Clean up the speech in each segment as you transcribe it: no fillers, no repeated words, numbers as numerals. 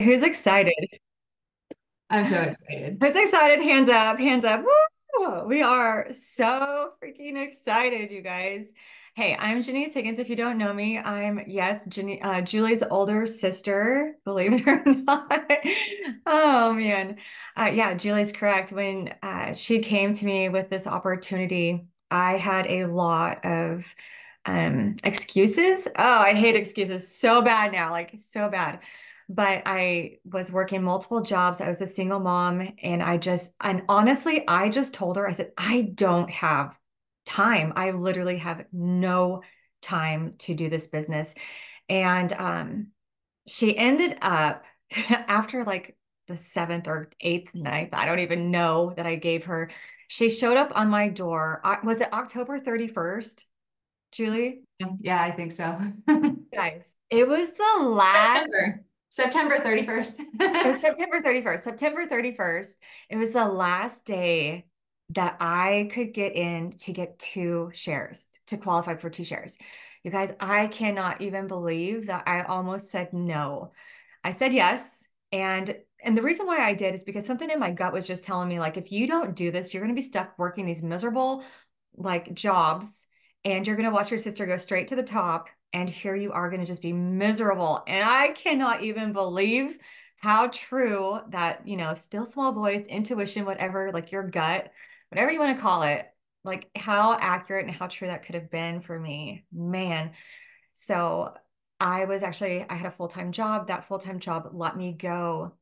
Who's excited? I'm so excited. Who's excited? Hands up, hands up. Woo! We are so freaking excited, you guys. Hey, I'm Janice Higgins. If you don't know me, I'm, yes, Julie's older sister, believe it or not. Oh, man. Yeah, Julie's correct. When she came to me with this opportunity, I had a lot of excuses. Oh, I hate excuses so bad now, like so bad. But I was working multiple jobs. I was a single mom, and honestly, I just told her, I said, I don't have time. I literally have no time to do this business. And she ended up after like the seventh or eighth night, I don't even know that I gave her. She showed up on my door. Was it October 31st, Julie? Yeah, I think so. Guys, it was the last. September 31st. It was September 31st. September 31st. It was the last day that I could get in to get two shares, to qualify for two shares. You guys, I cannot even believe that I almost said no. I said yes. And the reason why I did is because something in my gut was just telling me, like, if you don't do this, you're going to be stuck working these miserable like jobs, and you're going to watch your sister go straight to the top, and here you are going to just be miserable. And I cannot even believe how true that, still small voice, intuition, whatever, like your gut, whatever you want to call it, like how accurate and how true that could have been for me, man. So I had a full-time job. That full-time job let me go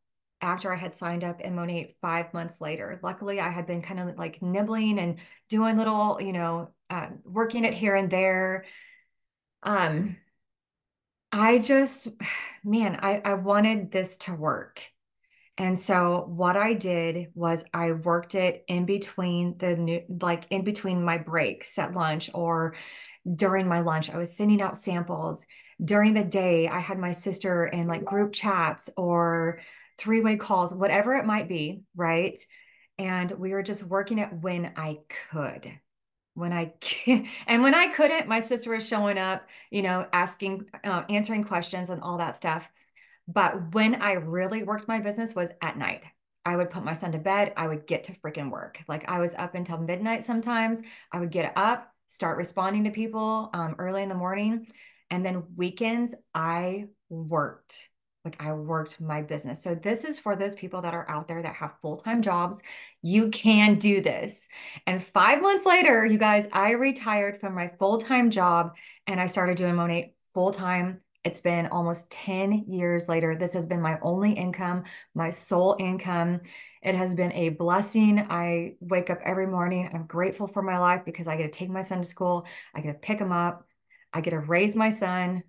after I had signed up in Monat 5 months later. Luckily, I had been kind of like nibbling and doing little, working it here and there. Um, I just, man, I wanted this to work. And so what I did was I worked it in between like in between my breaks at lunch or during my lunch. I was sending out samples. During the day, I had my sister in like group chats or three-way calls, whatever it might be, right? And we were just working it when I could. And when I couldn't, my sister was showing up, asking, answering questions and all that stuff. But when I really worked my business was at night. I would put my son to bed. I would get to freaking work. Like I was up until midnight sometimes. I would get up, start responding to people early in the morning. And then weekends, I worked. Like I worked my business. So this is for those people that are out there that have full-time jobs. You can do this. And 5 months later, you guys, I retired from my full-time job and I started doing Monat full-time. It's been almost 10 years later. This has been my only income, my sole income. It has been a blessing. I wake up every morning. I'm grateful for my life because I get to take my son to school. I get to pick him up. I get to raise my son.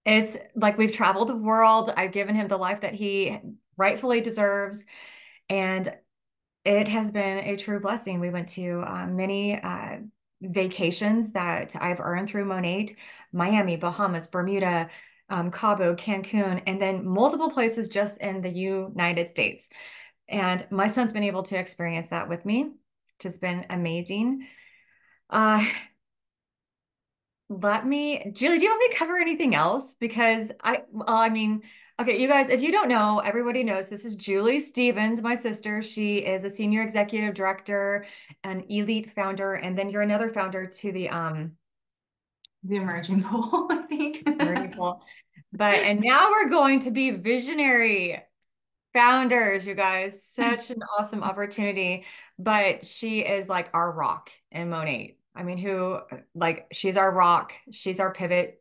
It's like we've traveled the world. I've given him the life that he rightfully deserves. And it has been a true blessing. We went to many vacations that I've earned through Monat, Miami, Bahamas, Bermuda, Cabo, Cancun, and then multiple places just in the United States. And my son's been able to experience that with me, which has been amazing. Uh, Julie, do you want me to cover anything else? Because I mean, okay, you guys, if you don't know, everybody knows this is Julie Stevens, my sister. She is a senior executive director, an elite founder, and then you're another founder to the The emerging goal, I think. Emerging Pool. And now we're going to be visionary founders, you guys. Such an awesome opportunity. But she is like our rock in Monat. I mean, she's our rock, she's our pivot,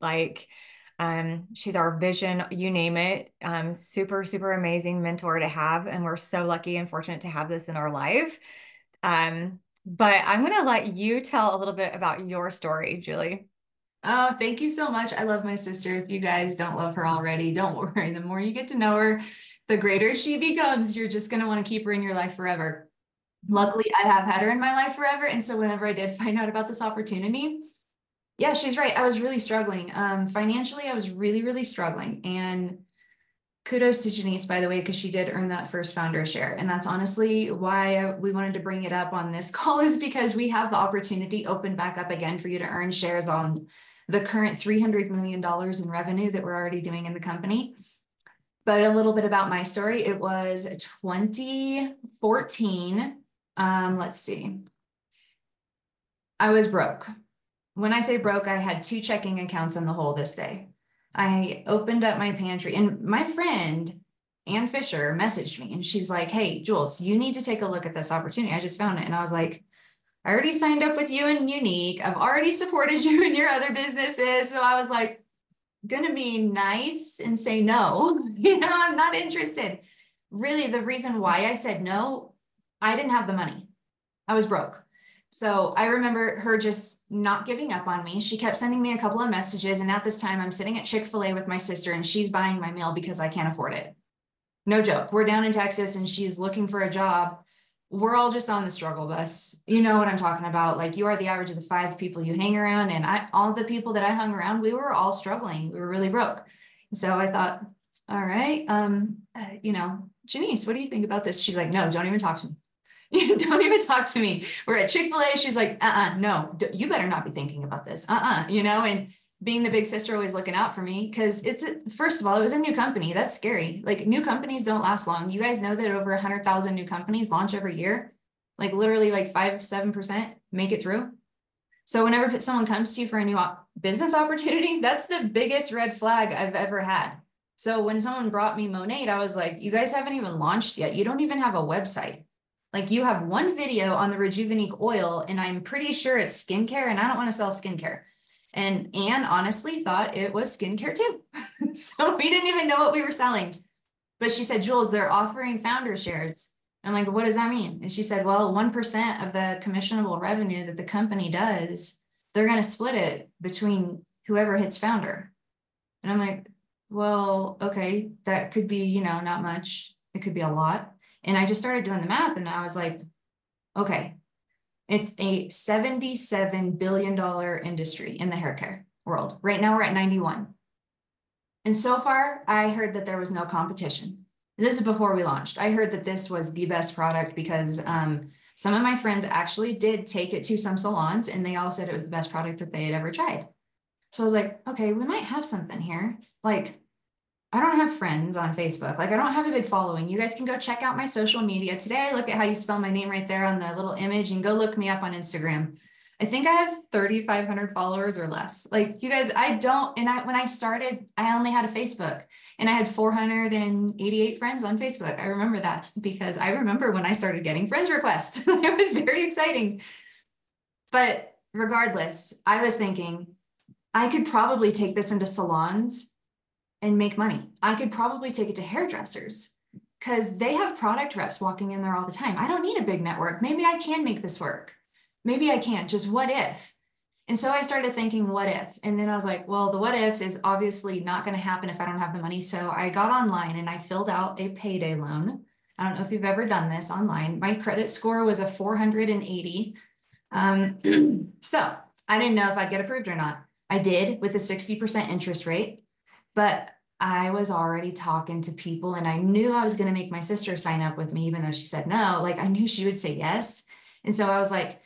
she's our vision, you name it. Super, super amazing mentor to have. And we're so lucky and fortunate to have this in our life. But I'm gonna let you tell a little bit about your story, Julie. Oh, thank you so much. I love my sister. If you guys don't love her already, don't worry. The more you get to know her, the greater she becomes. You're just going to want to keep her in your life forever. Luckily, I have had her in my life forever. And so whenever I did find out about this opportunity, yeah, she's right. I was really struggling. Financially, I was really, really struggling. And kudos to Janice, by the way, because she did earn that first founder share. And that's honestly why we wanted to bring it up on this call, is because we have the opportunity open back up again for you to earn shares on the current $300 million in revenue that we're already doing in the company. But a little bit about my story. It was 2014. Let's see. I was broke. When I say broke, I had 2 checking accounts in the hole this day. I opened up my pantry, and my friend Ann Fisher messaged me, and she's like, "Hey, Jules, you need to take a look at this opportunity. I just found it." And I was like, "I already signed up with you in Unique. I've already supported you in your other businesses." So I was like, gonna be nice and say no. I'm not interested. Really, the reason why I said no, I didn't have the money. I was broke. So I remember her just not giving up on me. She kept sending me a couple of messages. And at this time, I'm sitting at Chick-fil-A with my sister, and she's buying my meal because I can't afford it. No joke. We're down in Texas and she's looking for a job. We're all just on the struggle bus. You know what I'm talking about. Like, you are the average of the 5 people you hang around. And all the people that I hung around, we were all struggling. We were really broke. So I thought, all right, Janice, what do you think about this? She's like, no, don't even talk to me. Don't even talk to me. We're at Chick-fil-A. She's like, no, you better not be thinking about this. And being the big sister, always looking out for me, because first of all, it was a new company. That's scary. Like, new companies don't last long. You guys know that over 100,000 new companies launch every year, like literally like 5-7% make it through. So whenever someone comes to you for a new business opportunity, that's the biggest red flag I've ever had. So when someone brought me Monat, I was like, you guys haven't even launched yet. You don't even have a website. Like, you have one video on the Rejuvenique oil, and I'm pretty sure it's skincare, and I don't want to sell skincare. And Anne honestly thought it was skincare too. So we didn't even know what we were selling. But she said, Jules, they're offering founder shares. I'm like, what does that mean? And she said, well, 1% of the commissionable revenue that the company does, they're going to split it between whoever hits founder. And I'm like, well, okay, that could be, not much. It could be a lot. And I just started doing the math, and I was like, okay, it's a $77 billion industry in the hair care world. Right now we're at 91. And so far, I heard that there was no competition. This is before we launched. I heard that this was the best product because some of my friends actually did take it to some salons, and they all said it was the best product that they had ever tried. So I was like, okay, we might have something here. Like, I don't have friends on Facebook. Like, I don't have a big following. You guys can go check out my social media today. Look at how you spell my name right there on the little image, and go look me up on Instagram. I think I have 3,500 followers or less. Like, you guys, when I started, I only had a Facebook, and I had 488 friends on Facebook. I remember that because I remember when I started getting friends requests. It was very exciting. But regardless, I was thinking I could probably take this into salons and make money. I could probably take it to hairdressers because they have product reps walking in there all the time. I don't need a big network. Maybe I can make this work. Maybe I can't. Just what if? And so I started thinking, what if? And then I was like, well, the what if is obviously not going to happen if I don't have the money. So I got online and I filled out a payday loan. I don't know if you've ever done this online. My credit score was a 480. So I didn't know if I'd get approved or not. I did, with a 60% interest rate. But I was already talking to people, and I knew I was going to make my sister sign up with me, even though she said no. Like, I knew she would say yes. And so I was like,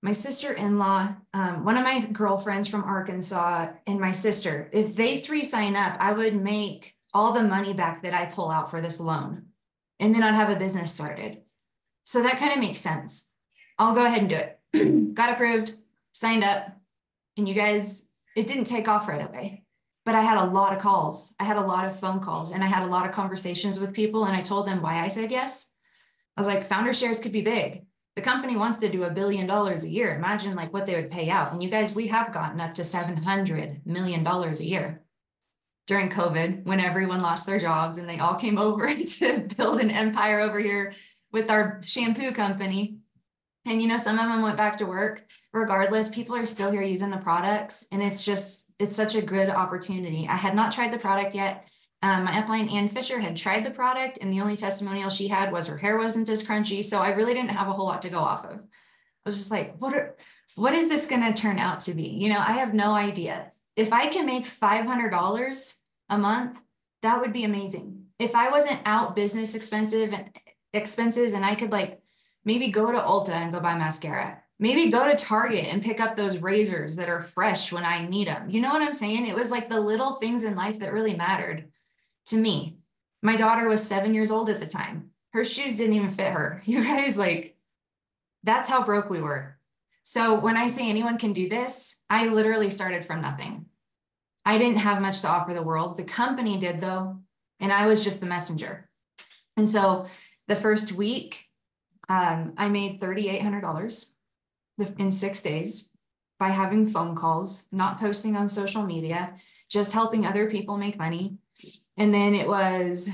my sister-in-law, one of my girlfriends from Arkansas, and my sister, if they 3 sign up, I would make all the money back that I pull out for this loan. And then I'd have a business started. So that kind of makes sense. I'll go ahead and do it. Got approved, signed up, and you guys, it didn't take off right away. But I had a lot of calls. I had a lot of phone calls, and I had a lot of conversations with people, and I told them why I said yes. I was like, founder shares could be big. The company wants to do $1 billion a year. Imagine like what they would pay out. And you guys, we have gotten up to $700 million a year during COVID, when everyone lost their jobs and they all came over to build an empire over here with our shampoo company. And, some of them went back to work. Regardless, people are still here using the products. And it's such a good opportunity. I had not tried the product yet. My upline, Ann Fisher, had tried the product, and the only testimonial she had was her hair wasn't as crunchy. So I really didn't have a whole lot to go off of. I was just like, what is this going to turn out to be? I have no idea. If I can make $500 a month, that would be amazing. If I wasn't out business expenses and I could maybe go to Ulta and go buy mascara, maybe go to Target and pick up those razors that are fresh when I need them. You know what I'm saying? It was like the little things in life that really mattered to me. My daughter was 7 years old at the time. Her shoes didn't even fit her. You guys, like, that's how broke we were. So when I say anyone can do this, I literally started from nothing. I didn't have much to offer the world. The company did, though, and I was just the messenger. And so the first week, I made $3,800 in 6 days by having phone calls, not posting on social media, just helping other people make money. And then it was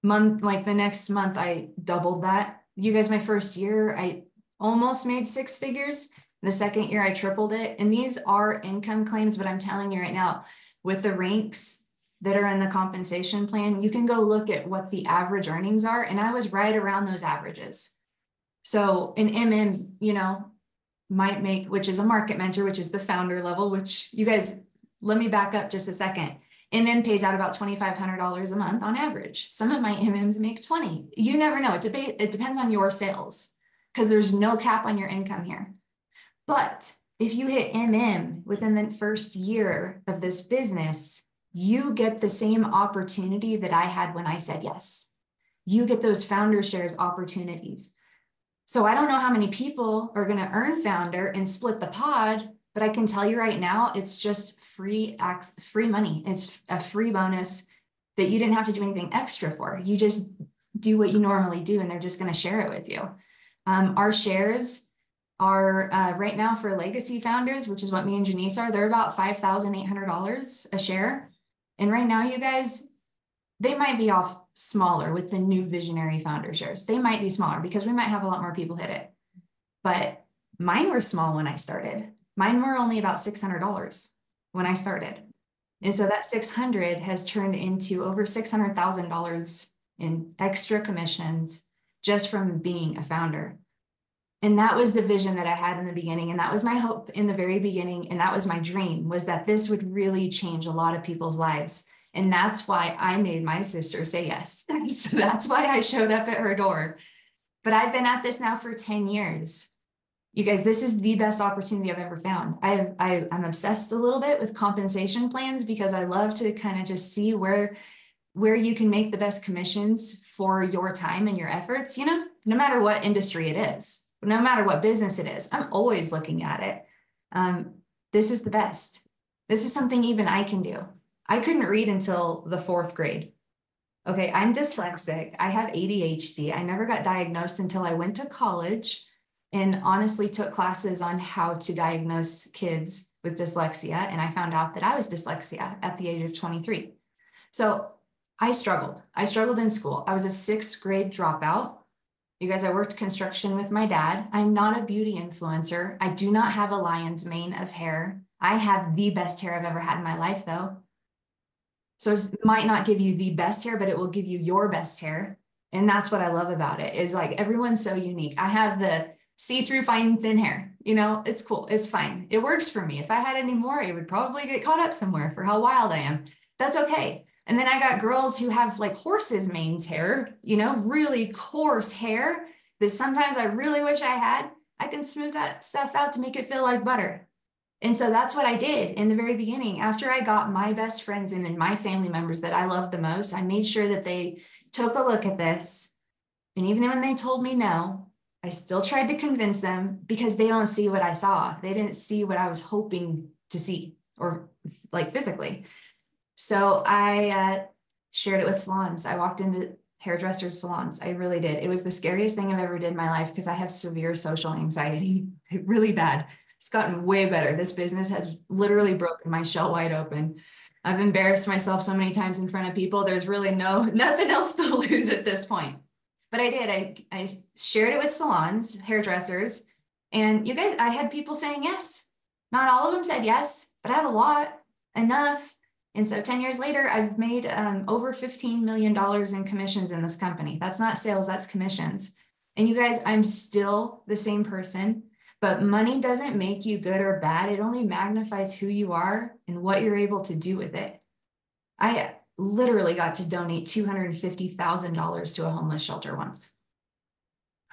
like the next month, I doubled that. You guys, my first year, I almost made 6 figures. The second year, I tripled it. And these are income claims, but I'm telling you right now, with the ranks that are in the compensation plan, you can go look at what the average earnings are. And I was right around those averages. So an MM, might make, which is a market mentor, which is the founder level, which you guys, let me back up just a second. MM pays out about $2,500 a month on average. Some of my MMs make 20. You never know. It depends on your sales because there's no cap on your income here. But if you hit MM within the first year of this business, you get the same opportunity that I had when I said yes. You get those founder shares opportunities. So I don't know how many people are going to earn founder and split the pod, but I can tell you right now, it's just free money. It's a free bonus that you didn't have to do anything extra for. You just do what you normally do, and they're just going to share it with you. Our shares are right now for legacy founders, which is what me and Janice are. They're about $5,800 a share. And right now, you guys, they might be off smaller with the new visionary founder shares. They might be smaller because we might have a lot more people hit it. But mine were small when I started. Mine were only about $600 when I started. And so that 600 has turned into over $600,000 in extra commissions just from being a founder. And that was the vision that I had in the beginning. And that was my hope in the very beginning. And that was my dream, was that this would really change a lot of people's lives. And that's why I made my sister say yes. So that's why I showed up at her door. But I've been at this now for 10 years. You guys, this is the best opportunity I've ever found. I'm obsessed a little bit with compensation plans because I love to kind of just see where you can make the best commissions for your time and your efforts, no matter what industry it is, no matter what business it is. I'm always looking at it. This is the best. This is something even I can do. I couldn't read until the 4th grade. Okay, I'm dyslexic. I have ADHD. I never got diagnosed until I went to college and honestly took classes on how to diagnose kids with dyslexia. And I found out that I was dyslexia at the age of 23. So I struggled. I struggled in school. I was a 6th grade dropout. You guys, I worked construction with my dad. I'm not a beauty influencer. I do not have a lion's mane of hair. I have the best hair I've ever had in my life, though. So it might not give you the best hair, but it will give you your best hair. And that's what I love about it, is like everyone's so unique. I have the see-through fine thin hair, it's cool. It's fine. It works for me. If I had any more, it would probably get caught up somewhere for how wild I am. That's okay. And then I got girls who have like horses' manes hair, really coarse hair that sometimes I really wish I had. I can smooth that stuff out to make it feel like butter. And so that's what I did in the very beginning. After I got my best friends in and my family members that I love the most, I made sure that they took a look at this. And even when they told me no, I still tried to convince them because they don't see what I saw. They didn't see what I was hoping to see, or like physically. So I shared it with salons. I walked into hairdressers' salons. I really did. It was the scariest thing I've ever did in my life because I have severe social anxiety, really bad. It's gotten way better. This business has literally broken my shell wide open. I've embarrassed myself so many times in front of people. There's really nothing else to lose at this point. But I did. I shared it with salons, hairdressers, and you guys, I had people saying yes. Not all of them said yes, but I had a lot, enough. And so 10 years later, I've made over $15 million in commissions in this company. That's not sales, that's commissions. And you guys, I'm still the same person, but money doesn't make you good or bad. It only magnifies who you are and what you're able to do with it. I literally got to donate $250,000 to a homeless shelter once.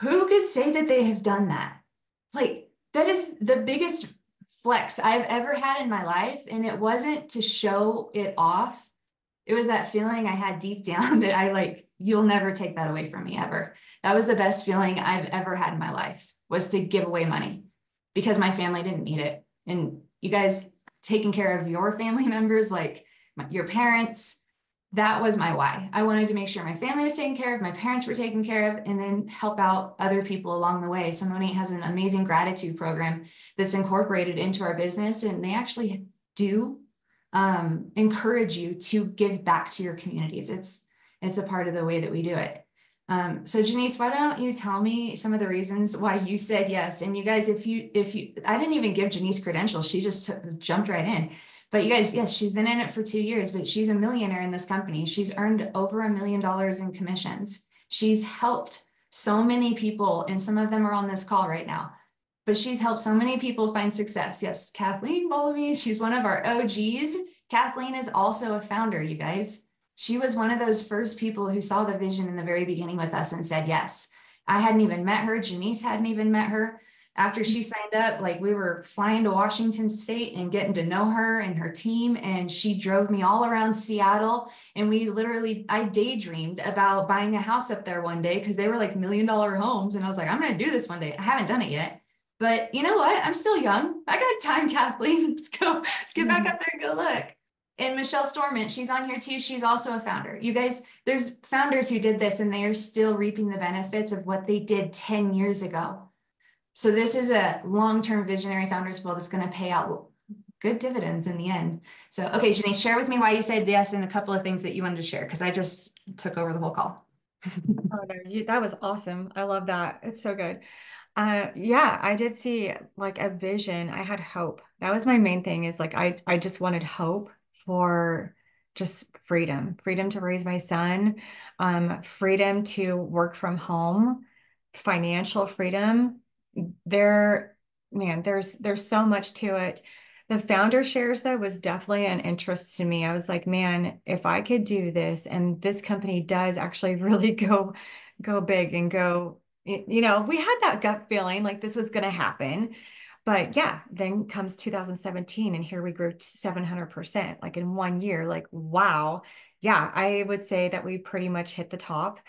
Who could say that they have done that? Like, that is the biggest flex I've ever had in my life. And it wasn't to show it off. It was that feeling I had deep down that I like, you'll never take that away from me ever. That was the best feeling I've ever had in my life, was to give away money because my family didn't need it. And you guys taking care of your family members, like your parents, that was my why. I wanted to make sure my family was taken care of, my parents were taken care of, and then help out other people along the way. So Monat has an amazing gratitude program that's incorporated into our business, and they actually do encourage you to give back to your communities. It's a part of the way that we do it. So Janice, why don't you tell me some of the reasons why you said yes? And you guys, I didn't even give Janice credentials. She just jumped right in. But you guys, yes, she's been in it for 2 years, but she's a millionaire in this company. She's earned over $1 million in commissions. She's helped so many people, and some of them are on this call right now. But she's helped so many people find success. Yes, Kathleen Bellamy, she's one of our OGs. Kathleen is also a founder, you guys. She was one of those first people who saw the vision in the very beginning with us and said yes. I hadn't even met her. Janice hadn't even met her. After she signed up, like we were flying to Washington State and getting to know her and her team. And she drove me all around Seattle. And I daydreamed about buying a house up there one day because they were like $1 million homes. And I was like, I'm going to do this one day. I haven't done it yet. But you know what? I'm still young. I got time, Kathleen. Let's go. Let's get back up there and go look. And Michelle Storment, she's on here too. She's also a founder. You guys, there's founders who did this and they are still reaping the benefits of what they did 10 years ago. So this is a long-term visionary founders pool that's going to pay out good dividends in the end. So, okay, Janae, share with me why you said yes and a couple of things that you wanted to share, because I just took over the whole call. Oh no, that was awesome. I love that. It's so good. Yeah, I did see like a vision. I had hope. That was my main thing is like I just wanted hope for just freedom, freedom to raise my son, freedom to work from home, financial freedom. There, man, there's so much to it. The founder shares though was definitely an interest to me. I was like, man, if I could do this and this company does actually really go big and go, we had that gut feeling like this was going to happen. But yeah, then comes 2017 and here we grew 700% like in 1 year. Like, wow. Yeah, I would say that we pretty much hit the top.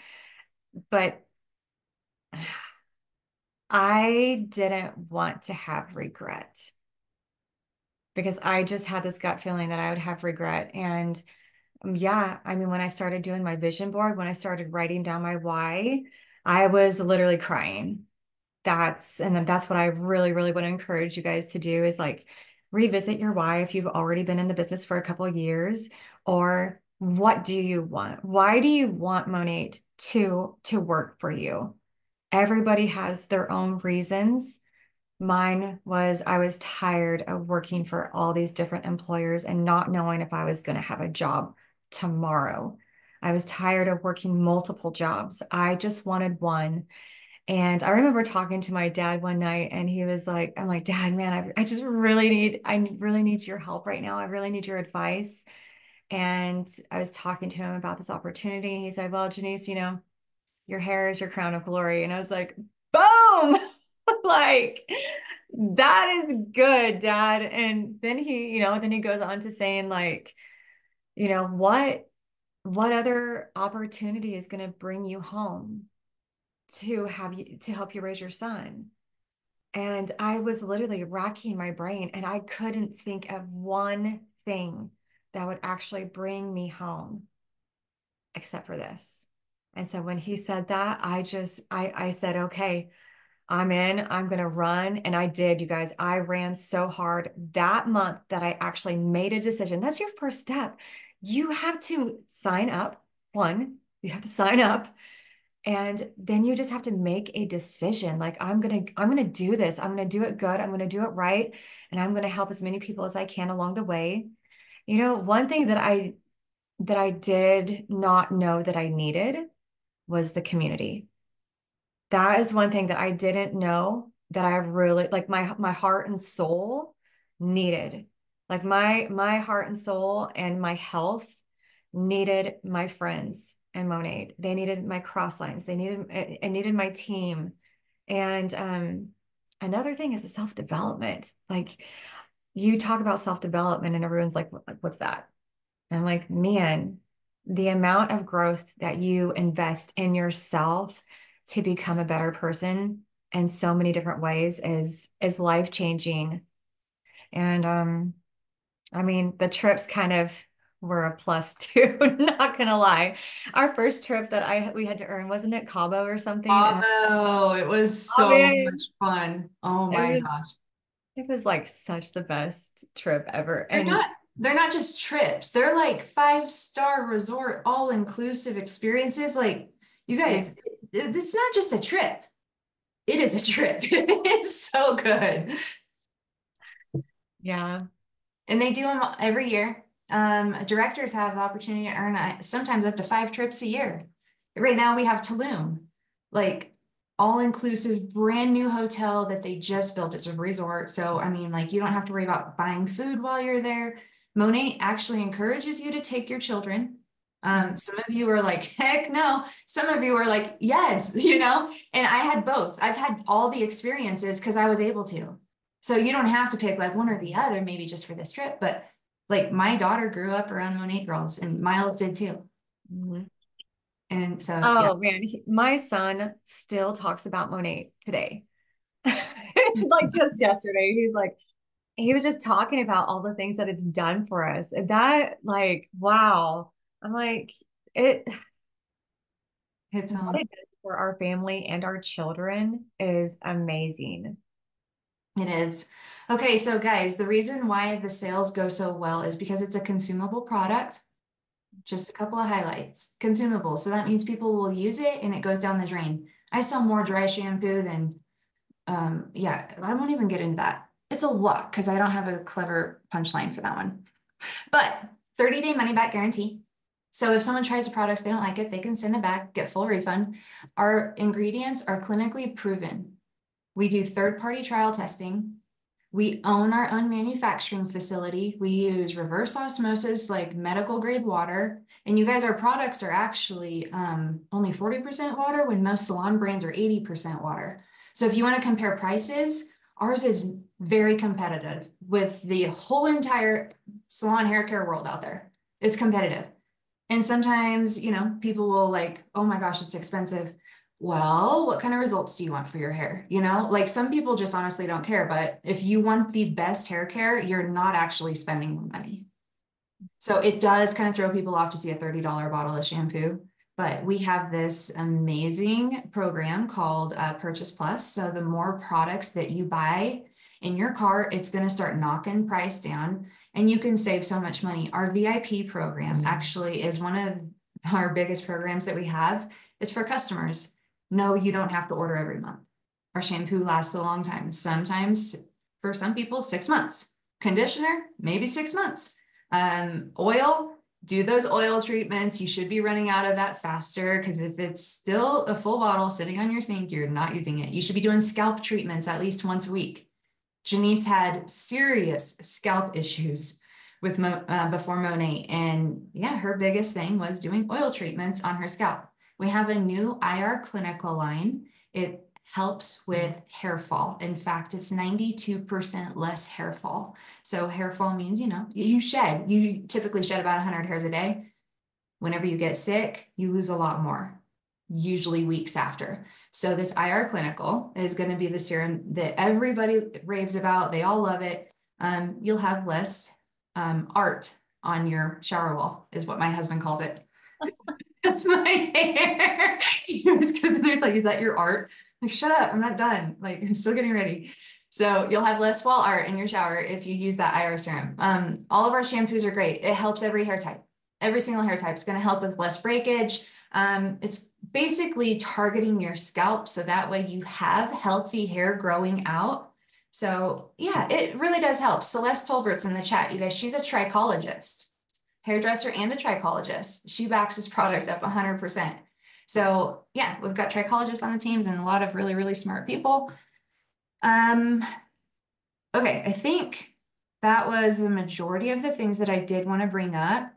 But I didn't want to have regret because I just had this gut feeling that I would have regret. And yeah, I mean, when I started doing my vision board, when I started writing down my why, I was literally crying. And then that's what I really, really want to encourage you guys to do is like revisit your why if you've already been in the business for a couple of years, or what do you want? Why do you want Monat to work for you? Everybody has their own reasons. Mine was I was tired of working for all these different employers and not knowing if I was going to have a job tomorrow. I was tired of working multiple jobs. I just wanted one. And I remember talking to my dad one night and he was like, I'm like, Dad, man, I really need your help right now. I really need your advice. And I was talking to him about this opportunity. He said, well, Janice, your hair is your crown of glory. And I was like, boom, like that is good, Dad. And then then he goes on to saying like, you know, what other opportunity is going to bring you home to help you raise your son? And I was literally racking my brain and I couldn't think of one thing that would actually bring me home except for this. And so when he said that, I said, okay, I'm in, I'm going to run. And I did, you guys. I ran so hard that month that I actually made a decision. That's your first step. You have to sign up. One, you have to sign up. And then you just have to make a decision. Like, I'm gonna do this. I'm gonna do it good. I'm gonna do it right. And I'm gonna help as many people as I can along the way. One thing that I did not know that I needed was the community. That is one thing that I didn't know that I really like my heart and soul needed. Like my heart and soul and my health needed my friends and Monat. They needed my cross lines. It needed my team. And another thing is the self-development. Like you talk about self-development and everyone's like, what's that? And I'm like, man, the amount of growth that you invest in yourself to become a better person in so many different ways is life changing. And I mean, the trips kind of were a plus too, not gonna lie. Our first trip that I we had to earn, wasn't it Cabo or something? And Bravo. It was oh so much man, fun. Oh it my was gosh. it was like such the best trip ever. They're And not they're not just trips. They're like five-star resort all-inclusive experiences. Like you yeah, guys, it's not just a trip. It is a trip. It's so good. yeah. And they do them every year. Directors have the opportunity to earn sometimes up to 5 trips a year. Right now we have Tulum, like all-inclusive, brand new hotel that they just built. It's a resort. So, I mean, like you don't have to worry about buying food while you're there. Monet actually encourages you to take your children. Mhm. Some of you are like, heck no. Some of you are like, yes, you know, and I had both. I've had all the experiences because I was able to. So you don't have to pick like one or the other, maybe just for this trip. But like my daughter grew up around Monat girls and Miles did too. Mhm. And so, yeah. Oh man, my son still talks about Monet today. Like just yesterday, he was just talking about all the things that it's done for us. And that like, wow. I'm like, it Hits what home. it does for our family and our children is amazing. It is. Okay, so guys, the reason why the sales go so well is because it's a consumable product. Just a couple of highlights. Consumable. So that means people will use it and it goes down the drain. I sell more dry shampoo than yeah, I won't even get into that. It's a lot because I don't have a clever punchline for that one. But 30-day money back guarantee. So if someone tries the products, they don't like it, they can send it back, get full refund. Our ingredients are clinically proven. We do third-party trial testing. We own our own manufacturing facility. We use reverse osmosis, like medical grade water. And you guys, our products are actually only 40% water when most salon brands are 80% water. So if you want to compare prices, ours is very competitive with the whole entire salon hair care world out there. It's competitive. And sometimes, people will like, oh my gosh, it's expensive. Well, what kind of results do you want for your hair? Like some people just honestly don't care, but if you want the best hair care, you're not actually spending more money. So it does kind of throw people off to see a $30 bottle of shampoo. But we have this amazing program called Purchase Plus. So the more products that you buy in your cart, it's going to start knocking price down and you can save so much money. Our VIP program actually is one of our biggest programs that we have. It's for customers. No, you don't have to order every month. Our shampoo lasts a long time. Sometimes for some people, 6 months. Conditioner, maybe 6 months. Oil, do those oil treatments. You should be running out of that faster because if it's still a full bottle sitting on your sink, you're not using it. You should be doing scalp treatments at least once a week. Janice had serious scalp issues with before Monet, and yeah, her biggest thing was doing oil treatments on her scalp. We have a new IR clinical line. It helps with hair fall. In fact, it's 92% less hair fall. So hair fall means, you shed. You typically shed about 100 hairs a day. Whenever you get sick, you lose a lot more, usually weeks after. So this IR clinical is going to be the serum that everybody raves about. They all love it. You'll have less art on your shower wall, is what my husband calls it. That's my hair. He was gonna like, is that your art? Like, shut up, I'm not done. Like, I'm still getting ready. So you'll have less wall art in your shower if you use that IR serum. All of our shampoos are great. It helps every hair type. Every single hair type is going to help with less breakage. It's basically targeting your scalp so that way you have healthy hair growing out. So yeah, it really does help. Celeste Tolbert's in the chat. You guys, she's a trichologist, hairdresser and a trichologist. She backs this product up 100%. So yeah, we've got trichologists on the teams and a lot of really, really smart people. Okay, I think that was the majority of the things that I did want to bring up.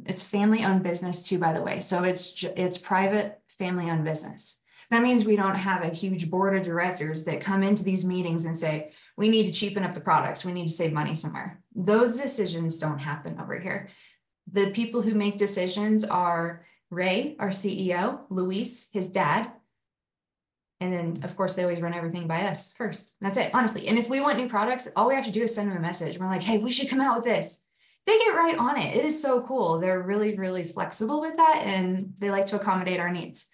It's family-owned business too, by the way. So it's private family-owned business. That means we don't have a huge board of directors that come into these meetings and say, we need to cheapen up the products. We need to save money somewhere. Those decisions don't happen over here. The people who make decisions are Ray, our CEO, Luis, his dad, and then, of course, they always run everything by us first. That's it, honestly. And if we want new products, all we have to do is send them a message. We're like, hey, we should come out with this. They get right on it. It is so cool. They're really, really flexible with that, and they like to accommodate our needs.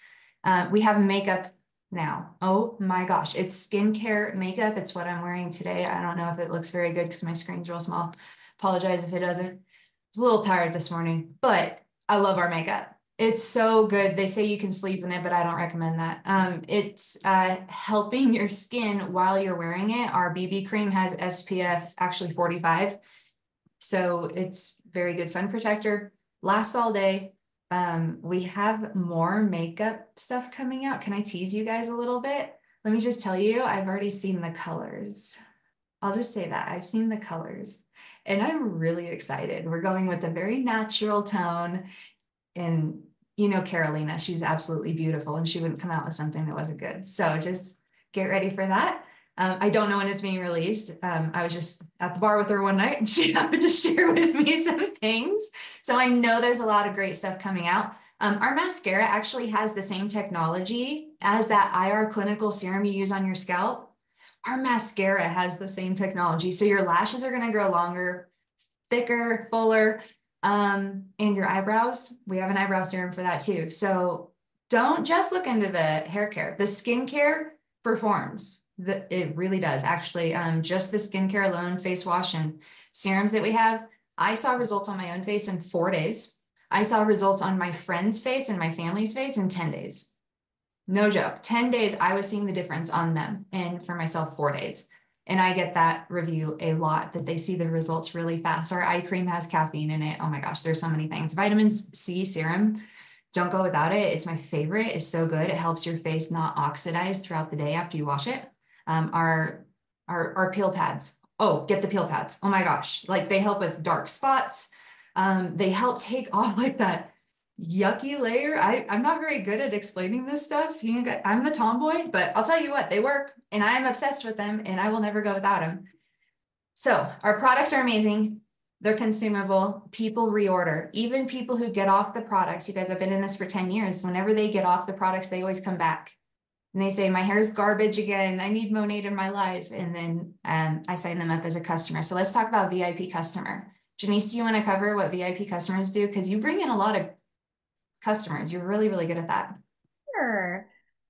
We have makeup now. Oh my gosh, it's skincare makeup. It's what I'm wearing today. I don't know if it looks very good because my screen's real small. Apologize if it doesn't. I was a little tired this morning, but I love our makeup. It's so good. They say you can sleep in it, but I don't recommend that. It's helping your skin while you're wearing it. Our BB cream has SPF actually 45. So it's very good sun protector, lasts all day. We have more makeup stuff coming out. Can I tease you guys a little bit? Let me just tell you, I've already seen the colors. I'll just say that I've seen the colors and I'm really excited. We're going with a very natural tone. And you know, Carolina, she's absolutely beautiful and she wouldn't come out with something that wasn't good. So just get ready for that. I don't know when it's being released. I was just at the bar with her one night and she happened to share with me some things. So I know there's a lot of great stuff coming out. Our mascara actually has the same technology as that IR clinical serum you use on your scalp. Our mascara has the same technology. So your lashes are going to grow longer, thicker, fuller. And your eyebrows, we have an eyebrow serum for that too. So don't just look into the hair care. The skincare performs. It really does. Actually, just the skincare alone, face wash and serums that we have, I saw results on my own face in 4 days. I saw results on my friend's face and my family's face in 10 days. No joke. 10 days, I was seeing the difference on them, and for myself, 4 days. And I get that review a lot, that they see the results really fast. Our eye cream has caffeine in it. Oh my gosh, there's so many things. Vitamin C serum, don't go without it. It's my favorite. It's so good. It helps your face not oxidize throughout the day after you wash it. Our peel pads. Oh, get the peel pads. Oh my gosh, like they help with dark spots. They help take off like that yucky layer. I'm not very good at explaining this stuff. You know, I'm the tomboy, but I'll tell you what, they work and I am obsessed with them and I will never go without them. So our products are amazing. They're consumable. People reorder. Even people who get off the products, you guys have been in this for 10 years. Whenever they get off the products, they always come back. And they say, my hair's garbage again. I need Monat in my life. And then I sign them up as a customer. So let's talk about VIP customer. Janice, do you want to cover what VIP customers do? Because you bring in a lot of customers. You're really, really good at that. Sure.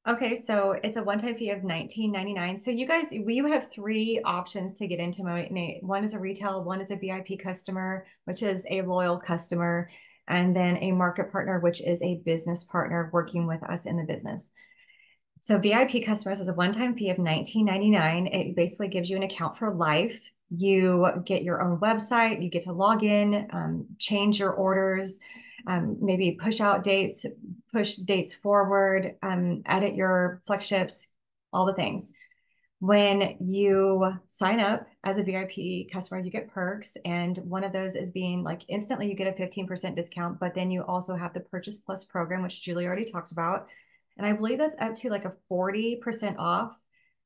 Okay, so it's a one-time fee of $19.99. So you guys, we have three options to get into Monat. One is a retail, one is a VIP customer, which is a loyal customer, and then a market partner, which is a business partner working with us in the business. So VIP customers is a one-time fee of $19.99. It basically gives you an account for life. You get your own website, you get to log in, change your orders, maybe push out dates, push dates forward, edit your flex ships, all the things. When you sign up as a VIP customer, you get perks. And one of those is being like instantly you get a 15% discount, but then you also have the Purchase Plus program, which Julie already talked about. And I believe that's up to like a 40% off.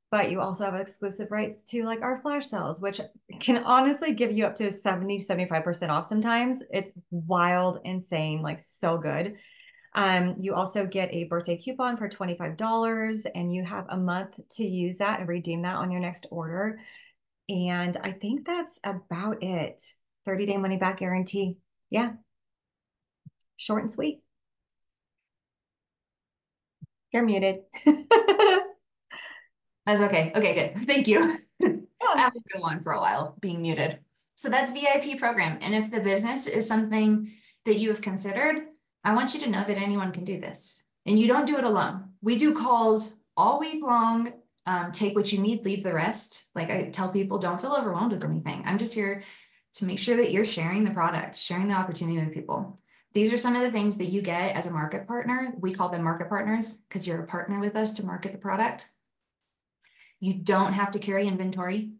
But you also have exclusive rights to like our flash sales, which can honestly give you up to 70, 75% off sometimes. It's wild, insane, like so good. You also get a birthday coupon for $25 and you have a month to use that and redeem that on your next order. And I think that's about it. 30-day money back guarantee. Yeah, short and sweet. You're muted. That's okay. Okay, good. Thank you. I Yeah. haven't been one for a while, being muted. So that's VIP program. And if the business is something that you have considered, I want you to know that anyone can do this. And you don't do it alone. We do calls all week long. Take what you need, leave the rest. Like I tell people, don't feel overwhelmed with anything. I'm just here to make sure that you're sharing the product, sharing the opportunity with people. These are some of the things that you get as a market partner. We call them market partners because you're a partner with us to market the product. You don't have to carry inventory.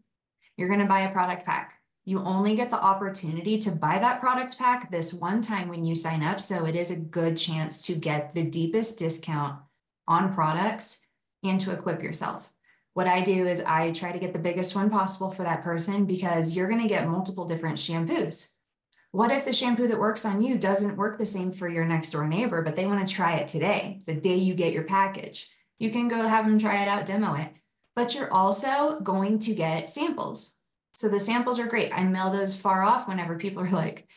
You're going to buy a product pack. You only get the opportunity to buy that product pack this one time when you sign up. So it is a good chance to get the deepest discount on products and to equip yourself. What I do is I try to get the biggest one possible for that person because you're going to get multiple different shampoos. What if the shampoo that works on you doesn't work the same for your next door neighbor, but they want to try it today, the day you get your package? You can go have them try it out, demo it, but you're also going to get samples. So the samples are great. I mail those far off whenever people are like,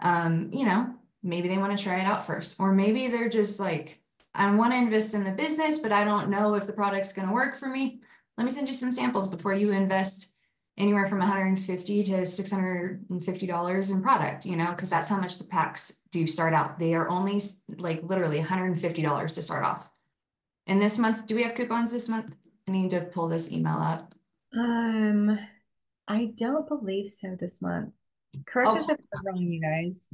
maybe they want to try it out first, or maybe they're just like, I want to invest in the business, but I don't know if the product's going to work for me. Let me send you some samples before you invest anywhere from $150 to $650 in product, because that's how much the packs do start out. They are only like literally $150 to start off. And this month, do we have coupons this month? I need to pull this email up. Um, I don't believe so this month. Correct us Oh, if I'm wrong, you guys.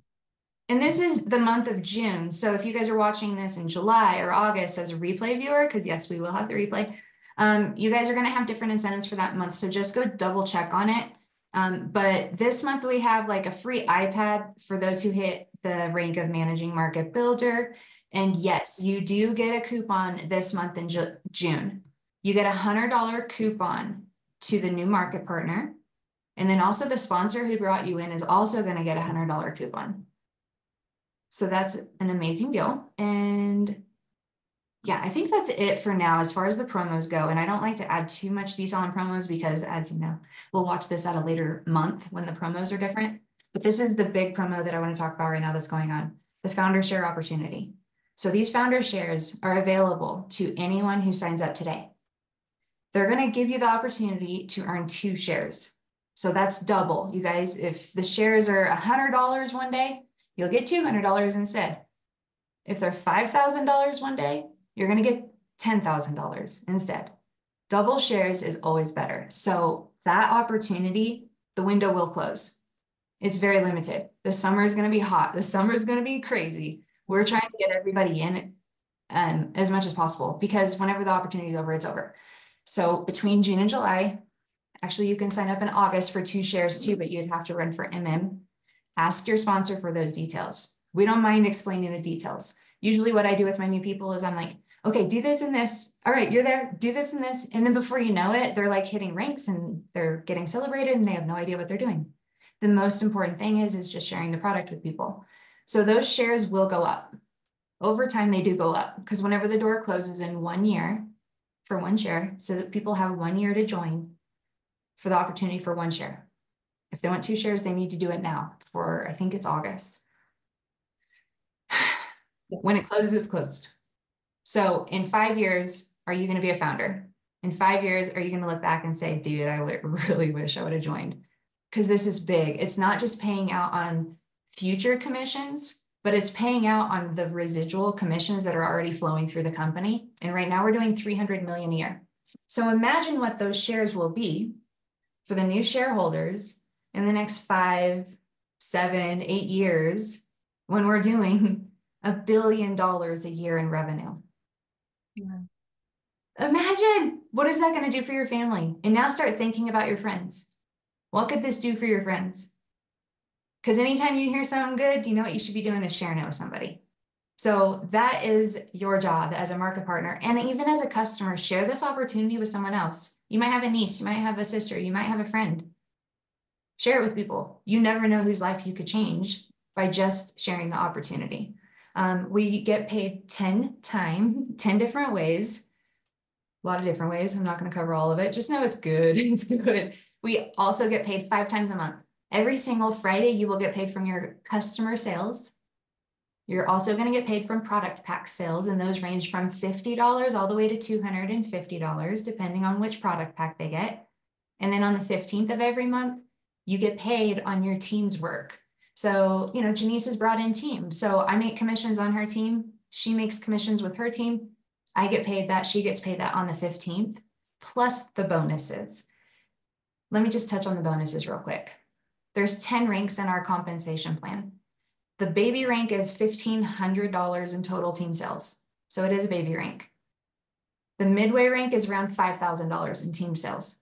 and this is the month of June. So if you guys are watching this in July or August as a replay viewer, because yes, we will have the replay, you guys are going to have different incentives for that month. So just go double check on it. But this month we have like a free iPad for those who hit the rank of managing market builder. And yes, you do get a coupon this month in June. You get $100 coupon to the new market partner. And then also the sponsor who brought you in is also going to get a $100 coupon. So that's an amazing deal. And yeah, I think that's it for now as far as the promos go. And I don't like to add too much detail on promos because, as you know, we'll watch this at a later month when the promos are different. But this is the big promo that I want to talk about right now that's going on, the founder share opportunity. So these founder shares are available to anyone who signs up today. They're going to give you the opportunity to earn 2 shares. So that's double. You guys, if the shares are $100 one day, you'll get $200 instead. If they're $5,000 one day, you're going to get $10,000 instead. Double shares is always better. So that opportunity, the window will close. It's very limited. The summer is going to be hot. The summer is going to be crazy. We're trying to get everybody in as much as possible because whenever the opportunity is over, it's over. So between June and July, actually you can sign up in August for 2 shares too, but you'd have to run for MM. Ask your sponsor for those details. We don't mind explaining the details. Usually what I do with my new people is I'm like, okay, do this and this. All right, you're there, do this and this. And then before you know it, they're like hitting ranks and they're getting celebrated and they have no idea what they're doing. The most important thing is just sharing the product with people. So those shares will go up. Over time, they do go up because whenever the door closes in 1 year for 1 share, so that people have 1 year to join for the opportunity for 1 share. If they want 2 shares, they need to do it now for, I think it's August. When it closes, it's closed. So in 5 years, are you going to be a founder? In 5 years, are you going to look back and say, dude, I really wish I would have joined? Because this is big. It's not just paying out on future commissions, but it's paying out on the residual commissions that are already flowing through the company. And right now we're doing 300 million a year. So imagine what those shares will be for the new shareholders in the next 5, 7, 8 years when we're doing $1 billion a year in revenue. Yeah. Imagine what is that going to do for your family? And now start thinking about your friends. What could this do for your friends? Because anytime you hear something good, you know what you should be doing is sharing it with somebody. So that is your job as a market partner. And even as a customer, share this opportunity with someone else. You might have a niece, you might have a sister, you might have a friend. Share it with people. You never know whose life you could change by just sharing the opportunity. We get paid 10 different ways, a lot of different ways. I'm not going to cover all of it. Just know it's good. It's good. We also get paid 5 times a month. Every single Friday, you will get paid from your customer sales. You're also going to get paid from product pack sales, and those range from $50 all the way to $250, depending on which product pack they get. And then on the 15th of every month, you get paid on your team's work. So, Janice has brought in team. So I make commissions on her team. She makes commissions with her team. I get paid that. She gets paid that on the 15th, plus the bonuses. Let me just touch on the bonuses real quick. There's 10 ranks in our compensation plan. The baby rank is $1,500 in total team sales. So it is a baby rank. The midway rank is around $5,000 in team sales.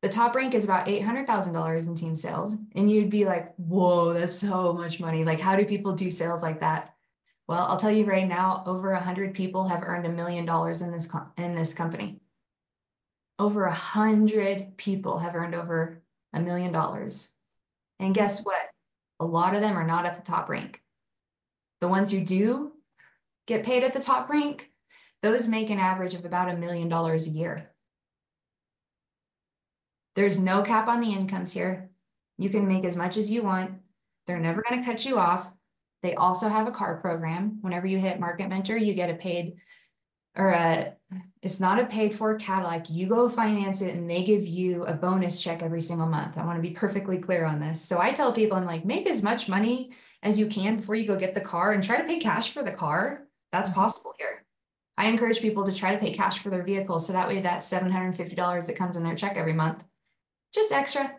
The top rank is about $800,000 in team sales. And you'd be like, whoa, that's so much money. Like, how do people do sales like that? Well, I'll tell you right now, over 100 people have earned $1 million in this company. Over 100 people have earned over $1 million. And guess what? A lot of them are not at the top rank. The ones who do get paid at the top rank, those make an average of about $1 million a year. There's no cap on the incomes here. You can make as much as you want. They're never going to cut you off. They also have a car program. Whenever you hit market mentor, you get a paid, or it's not a paid for Cadillac. You go finance it and they give you a bonus check every single month. I want to be perfectly clear on this. So I tell people, I'm like, make as much money as you can before you go get the car and try to pay cash for the car. That's possible here. I encourage people to try to pay cash for their vehicle. So that way that $750 that comes in their check every month, just extra,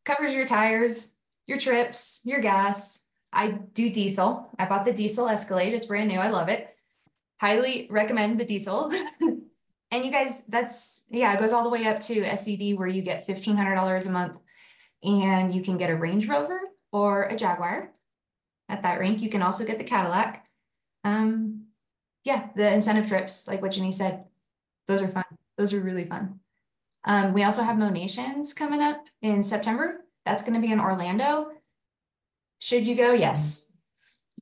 covers your tires, your trips, your gas. I do diesel. I bought the diesel Escalade. It's brand new. I love it. Highly recommend the diesel. And you guys, yeah, it goes all the way up to SED where you get $1,500 a month and you can get a Range Rover or a Jaguar at that rank. You can also get the Cadillac. Yeah, the incentive trips, like what Jenny said, those are fun. Those are really fun. We also have Monations coming up in September. That's going to be in Orlando. Should you go? Yes.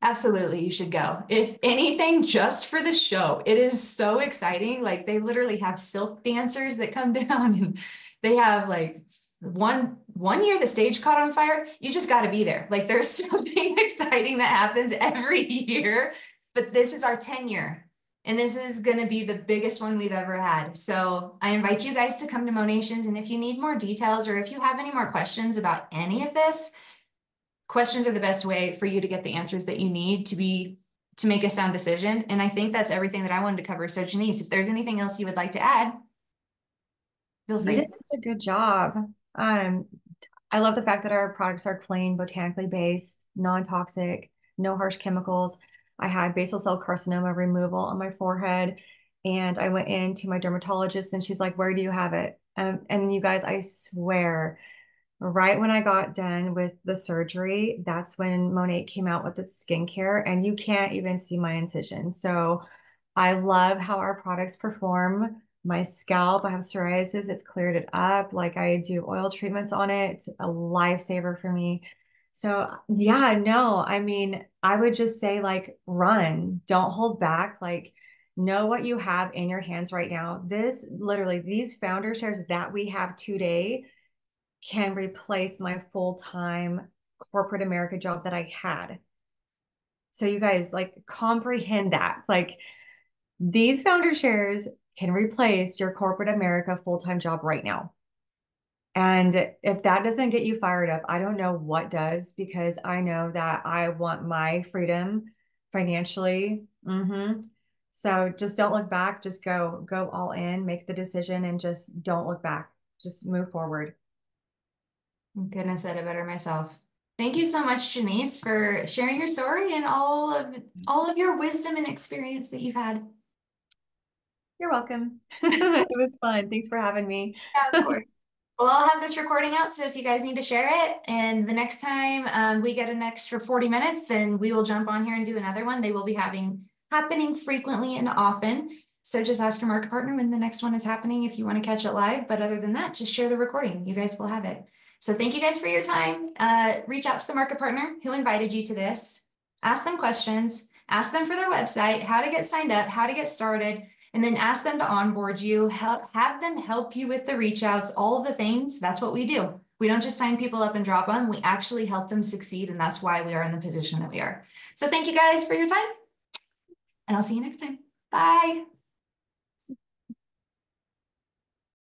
Absolutely, you should go. If anything, just for the show. It is so exciting. Like they literally have silk dancers that come down and they have like one year the stage caught on fire. You just got to be there. Like there's something exciting that happens every year, but this is our 10-year and this is going to be the biggest one we've ever had. So I invite you guys to come to Monations. And if you need more details or if you have any more questions about any of this, questions are the best way for you to get the answers that you need to make a sound decision. And I think that's everything that I wanted to cover. So Janice, if there's anything else you would like to add, feel You free. did such a good job. I love the fact that our products are clean, botanically based, non-toxic, no harsh chemicals. I had basal cell carcinoma removal on my forehead, and I went into my dermatologist, and she's like, "Where do you have it?" And you guys, I swear, right when I got done with the surgery, that's when Monat came out with its skincare, and you can't even see my incision. So I love how our products perform. My scalp, I have psoriasis, it's cleared it up. Like I do oil treatments on it. It's a lifesaver for me. So yeah, no, I mean, I would just say like run, don't hold back. Like know what you have in your hands right now. This literally, these founder shares that we have today can replace my full-time corporate America job that I had. So you guys like comprehend that. Like these founder shares can replace your corporate America full-time job right now. And if that doesn't get you fired up, I don't know what does, because I know that I want my freedom financially. So just don't look back. Just go all in, make the decision, and just don't look back. Just move forward. Couldn't have said it better myself. Thank you so much, Janice, for sharing your story and all of your wisdom and experience that you've had. You're welcome. It was fun. Thanks for having me. Yeah, of course. Well, I'll have this recording out, so if you guys need to share it, and the next time we get an extra 40 minutes, then we will jump on here and do another one. They will be happening frequently and often. So just ask your market partner when the next one is happening if you want to catch it live. But other than that, just share the recording. You guys will have it. So thank you guys for your time. Reach out to the market partner who invited you to this. Ask them questions. Ask them for their website, how to get signed up, how to get started, and then ask them to onboard you, have them help you with the reach outs, all the things. That's what we do. We don't just sign people up and drop them. We actually help them succeed. And that's why we are in the position that we are. So thank you guys for your time. And I'll see you next time. Bye.